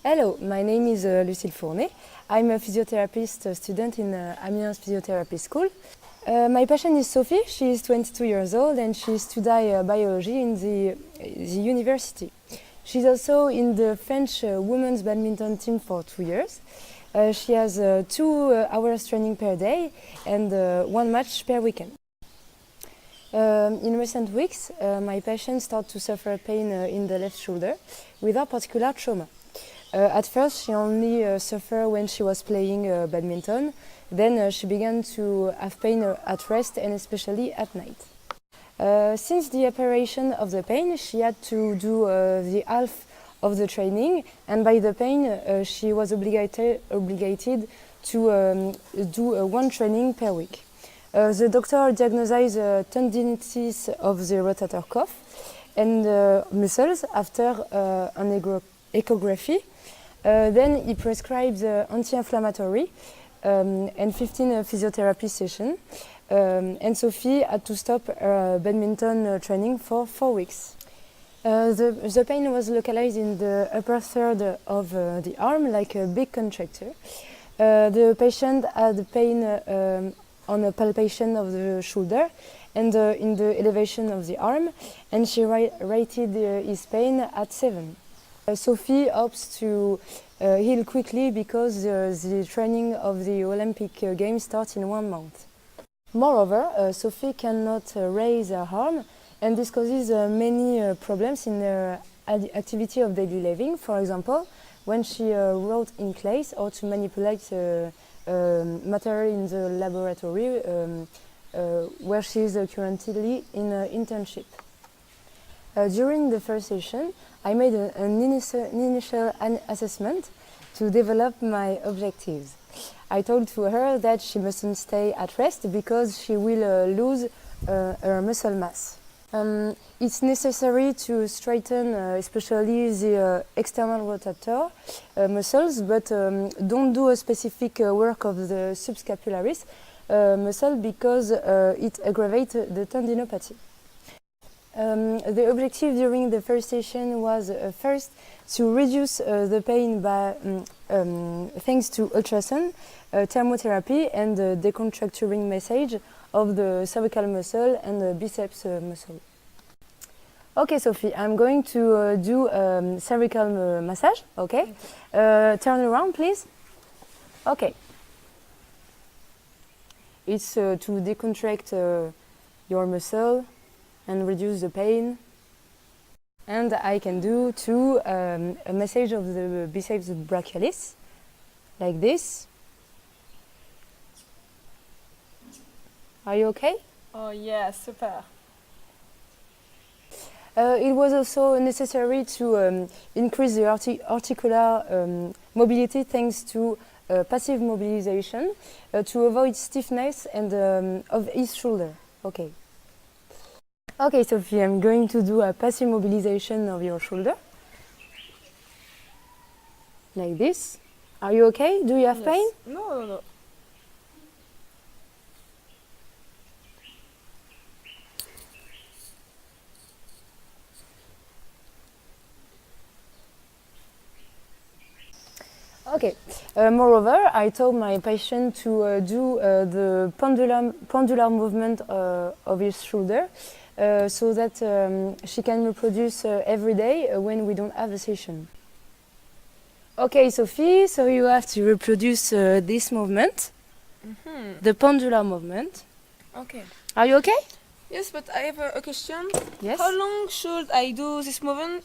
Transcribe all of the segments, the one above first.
Hello, my name is Lucille Fournet. I'm a physiotherapist student in Amiens Physiotherapy School. My patient is Sophie. She is 22 years old and she studies biology in the university. She's also in the French women's badminton team for 2 years. She has 2 hours training per day and 1 match per weekend. In recent weeks, my patient started to suffer pain in the left shoulder without particular trauma. At first, she only suffered when she was playing badminton. Then she began to have pain at rest and especially at night. Since the apparition of the pain, she had to do the half of the training, and by the pain, she was obligated to do 1 training per week. The doctor diagnosed tendinitis of the rotator cuff and muscles after an echography. Then he prescribed anti-inflammatory and 15 physiotherapy sessions. And Sophie had to stop her badminton training for 4 weeks. The pain was localized in the upper third of the arm, like a big contracture. The patient had pain on a palpation of the shoulder and in the elevation of the arm, and she rated his pain at 7. Sophie hopes to heal quickly because the training of the Olympic Games starts in 1 month. Moreover, Sophie cannot raise her arm, and this causes many problems in her activity of daily living. For example, when she wrote in class or to manipulate matter in the laboratory where she is currently in an internship. During the first session, I made an initial assessment to develop my objectives. I told to her that she mustn't stay at rest because she will lose her muscle mass. It's necessary to straighten especially the external rotator muscles, but don't do a specific work of the subscapularis muscle because it aggravates the tendinopathy. The objective during the first session was first to reduce the pain by thanks to ultrasound, thermotherapy and decontracturing massage of the cervical muscle and the biceps muscle. Okay, Sophie, I'm going to do cervical massage, okay? Turn around, please. Okay. It's to decontract your muscle and reduce the pain. And I can do too a massage of the biceps brachialis, like this. Are you okay? Oh yeah, super. It was also necessary to increase the articular mobility thanks to passive mobilization to avoid stiffness and of his shoulder. Okay. Okay, Sophie, I'm going to do a passive mobilization of your shoulder. Like this. Are you okay? Do you have pain? No. Okay. Moreover, I told my patient to do the pendular movement of his shoulder so that she can reproduce every day when we don't have a session. Okay, Sophie, so you have to reproduce this movement, the pendular movement. Okay. Are you okay? Yes, but I have a question. Yes. How long should I do this movement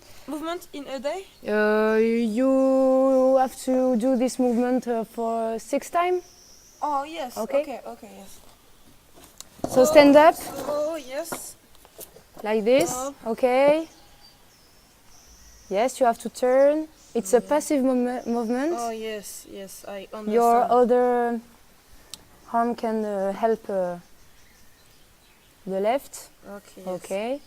in a day? You have to do this movement for 6 times. Oh yes. Okay. Okay. Yes. So stand up Oh yes. like this. Okay. Yes, you have to turn. It's a passive movement. Oh yes. I understand. Your other arm can help the left. Okay. Yes. Okay.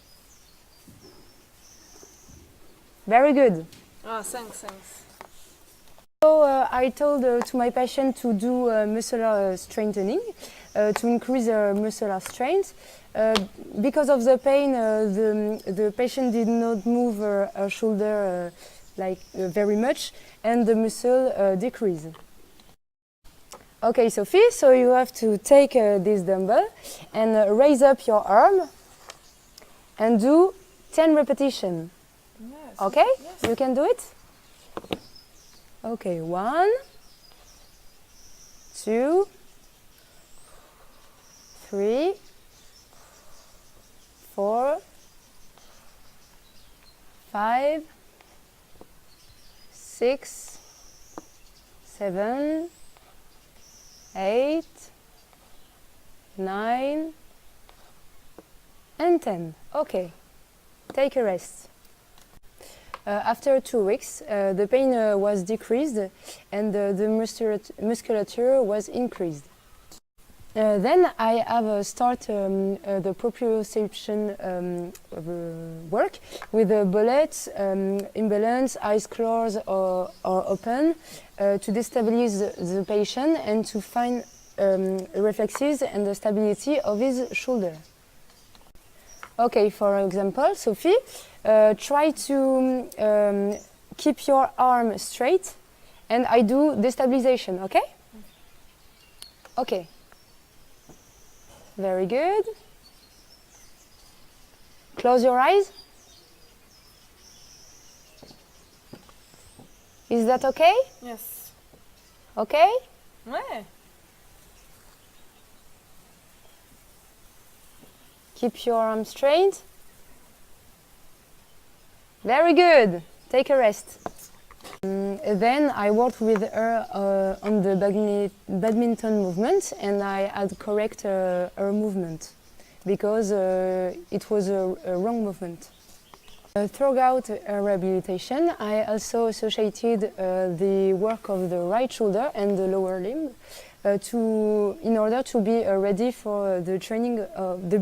Very good. Ah, thanks. So I told to my patient to do muscular strengthening to increase her muscular strength. Because of the pain, the patient did not move her shoulder like very much, and the muscle decrease. Okay, Sophie, so you have to take this dumbbell and raise up your arm and do 10 repetitions. Yes. Okay? Yes. You can do it? Okay, 1, 2, 3, 4, 5, 6, 7, 8, 9, and 10. Okay, take a rest. After 2 weeks, the pain was decreased and the musculature was increased. Then I have start the proprioception work with the bullets, imbalance, eyes closed or open to destabilize the patient and to find reflexes and the stability of his shoulder. Okay, for example, Sophie, try to keep your arm straight and I do destabilization, okay? Okay. Very good. Close your eyes. Is that okay? Yes. Okay? Ouais. Keep your arm straight. Very good. Take a rest. Then I worked with her on the badminton movement and I had correct her movement because it was a wrong movement. Throughout rehabilitation, I also associated the work of the right shoulder and the lower limb in order to be ready for the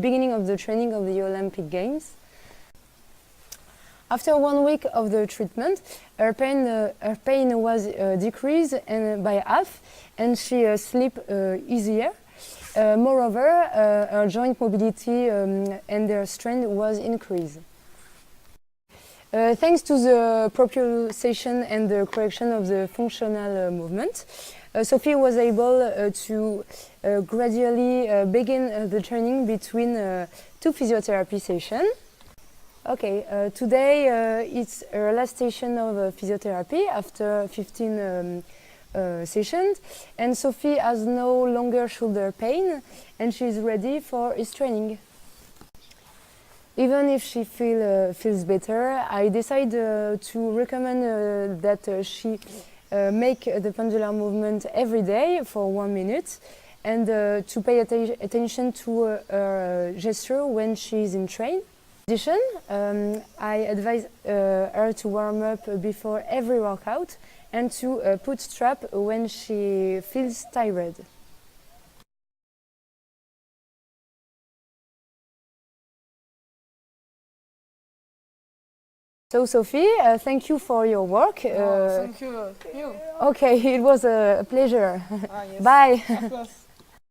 beginning of the training of the Olympic Games. After 1 week of the treatment, her pain was decreased by half, and she slept easier. Moreover, her joint mobility and her strength was increased. Thanks to the proprioception and the correction of the functional movement, Sophie was able to gradually begin the training between 2 physiotherapy sessions. Okay, today it's her last session of physiotherapy after 15 sessions, and Sophie has no longer shoulder pain and she's ready for his training. Even if she feels better, I decided to recommend that she make the pendular movement every day for 1 minute and to pay attention to her gesture when she's in train. In addition, I advise her to warm up before every workout and to put strap when she feels tired. So Sophie, thank you for your work. Thank you. Okay, it was a pleasure. Ah, yes. Bye. Of course.